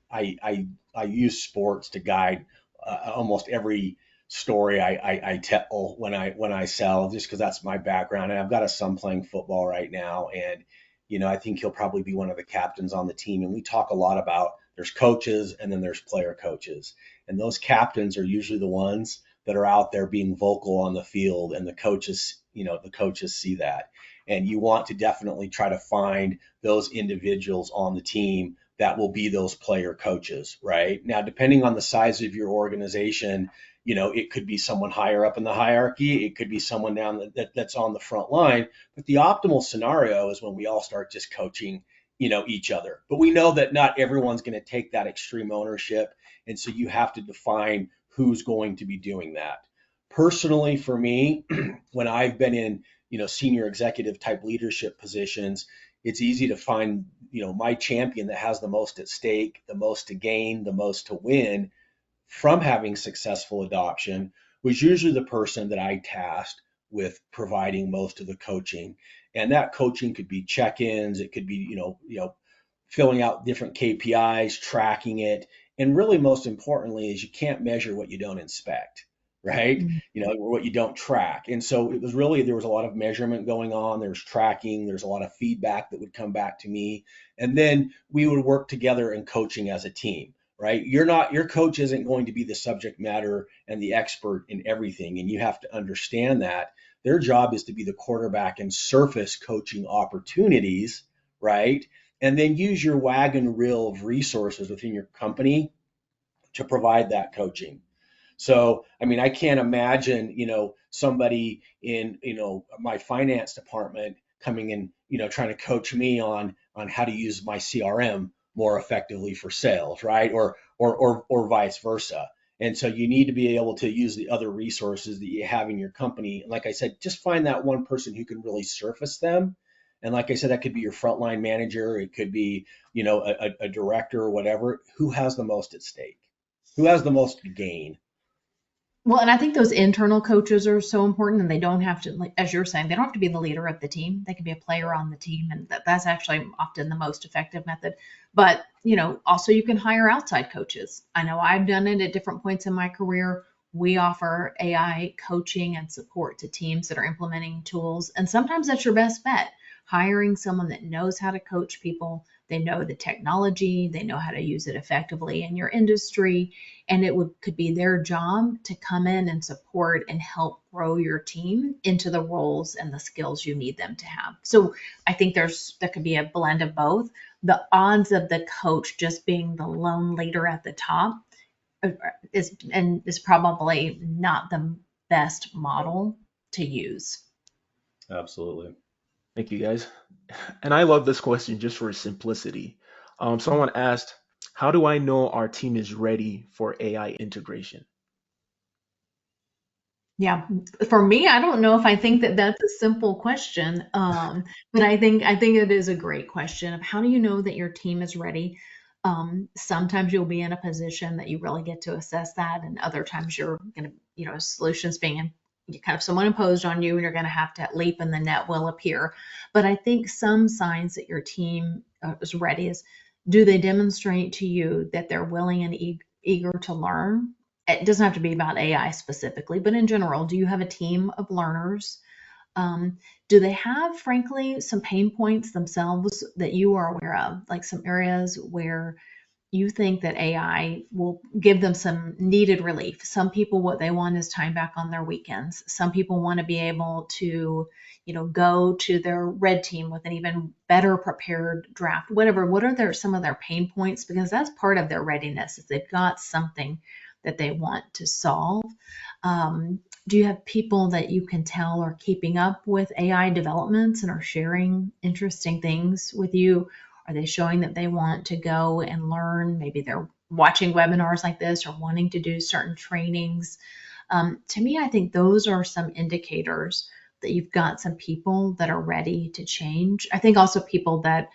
use sports to guide almost every story I tell when I sell, just because that's my background. And I've got a son playing football right now, and I think he'll probably be one of the captains on the team. And we talk a lot about there's coaches and then there's player coaches, and those captains are usually the ones that are out there being vocal on the field, and the coaches see that. And you want to definitely try to find those individuals on the team that will be those player coaches, right? Now, depending on the size of your organization, it could be someone higher up in the hierarchy, it could be someone down that's on the front line. But the optimal scenario is when we all start just coaching each other. But we know that not everyone's going to take that extreme ownership, and so you have to define who's going to be doing that. Personally, for me, when I've been in, senior executive type leadership positions, it's easy to find, my champion that has the most at stake, the most to gain, the most to win from having successful adoption was usually the person that I tasked with providing most of the coaching. And that coaching could be check-ins, it could be, filling out different KPIs, tracking it. And really, most importantly, is you can't measure what you don't inspect, right? Mm. Or what you don't track. And so it was really, there was a lot of measurement going on. There's tracking, there's a lot of feedback that would come back to me. And then we would work together in coaching as a team, right? Your coach isn't going to be the subject matter and the expert in everything. And you have to understand that their job is to be the quarterback and surface coaching opportunities, right? And then use your wagon reel of resources within your company to provide that coaching. So, I mean, I can't imagine, somebody in, my finance department coming in, trying to coach me on how to use my CRM more effectively for sales, right? Or vice versa. And so you need to be able to use the other resources that you have in your company. And like I said, just find that one person who can really surface them. And like I said, that could be your frontline manager, it could be, a director or whatever, who has the most at stake, who has the most to gain. Well, and I think those internal coaches are so important, and they don't have to, like as you're saying, they don't have to be the leader of the team. They can be a player on the team, and that's actually often the most effective method. But, also you can hire outside coaches. I know I've done it at different points in my career. We offer AI coaching and support to teams that are implementing tools, and sometimes that's your best bet. Hiring someone that knows how to coach people, they know the technology, they know how to use it effectively in your industry, and could be their job to come in and support and help grow your team into the roles and the skills you need them to have. So I think there could be a blend of both. The odds of the coach just being the lone leader at the top is probably not the best model to use. Absolutely. Thank you, guys. And I love this question just for its simplicity. Someone asked, how do I know our team is ready for AI integration? Yeah, for me, I don't know if I think that that's a simple question, but I think it is a great question of how do you know that your team is ready? Sometimes you'll be in a position that you really get to assess that, and other times you're going to, solutions being you kind of someone imposed on you, and you're going to have to leap, and the net will appear. But I think some signs that your team is ready is, do they demonstrate to you that they're willing and eager to learn? It doesn't have to be about AI specifically, but in general, do you have a team of learners? Um, do they have, frankly, some pain points themselves that you are aware of, like some areas where you think that AI will give them some needed relief? Some people, what they want is time back on their weekends. Some people want to be able to, go to their red team with an even better prepared draft. Whatever. What are some of their pain points? Because that's part of their readiness. If they've got something that they want to solve. Do you have people that you can tell are keeping up with AI developments and are sharing interesting things with you? Are they showing that they want to go and learn? Maybe they're watching webinars like this or wanting to do certain trainings. To me, I think those are some indicators that you've got some people that are ready to change. I think also people that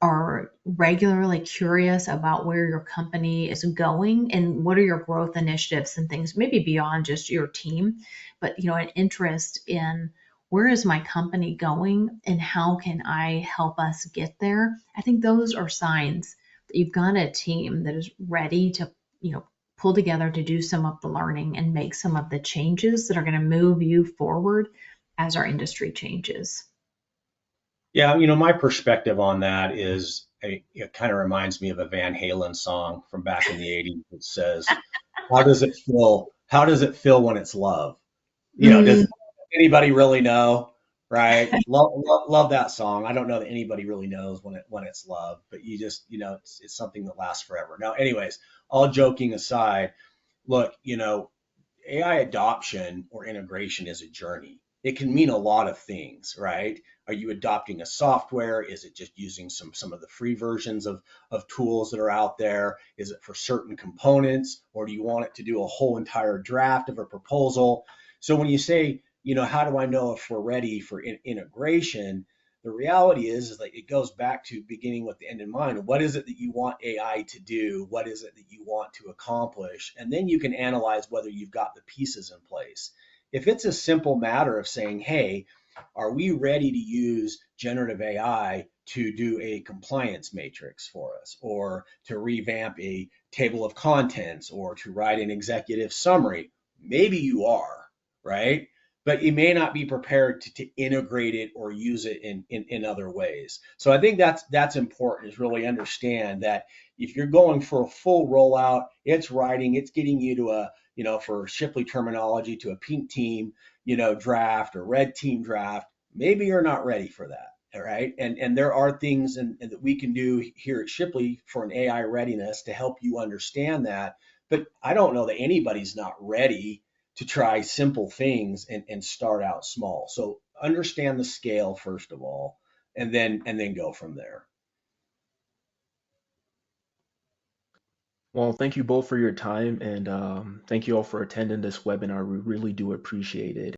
are regularly curious about where your company is going and what are your growth initiatives and things, maybe beyond just your team, but an interest in where is my company going and how can I help us get there. I think those are signs that you've got a team that is ready to, pull together to do some of the learning and make some of the changes that are going to move you forward as our industry changes. Yeah, my perspective on that is it kind of reminds me of a Van Halen song from back in the 80s that says, "How does it feel? How does it feel when it's love?" Mm, Does anybody really know? Right? Love that song. I don't know that anybody really knows when it's love, but you just, it's something that lasts forever. Now, anyways, all joking aside, look, AI adoption or integration is a journey. It can mean a lot of things, right? Are you adopting a software? Is it just using some of the free versions of tools that are out there? Is it for certain components, or do you want it to do a whole entire draft of a proposal? So when you say, how do I know if we're ready for integration? The reality is that it goes back to beginning with the end in mind. What is it that you want AI to do? What is it that you want to accomplish? And then you can analyze whether you've got the pieces in place. If it's a simple matter of saying, hey, are we ready to use generative AI to do a compliance matrix for us, or to revamp a table of contents, or to write an executive summary? Maybe you are, right? But you may not be prepared to integrate it or use it in other ways. So I think that's important, is really understand that if you're going for a full rollout, it's writing, it's getting you to a, for Shipley terminology, to a pink team, draft or red team draft. Maybe you're not ready for that. All right. And there are things and that we can do here at Shipley for an AI readiness to help you understand that. But I don't know that anybody's not ready to try simple things and start out small. So understand the scale first of all, and then go from there. Well, thank you both for your time, and thank you all for attending this webinar. We really do appreciate it.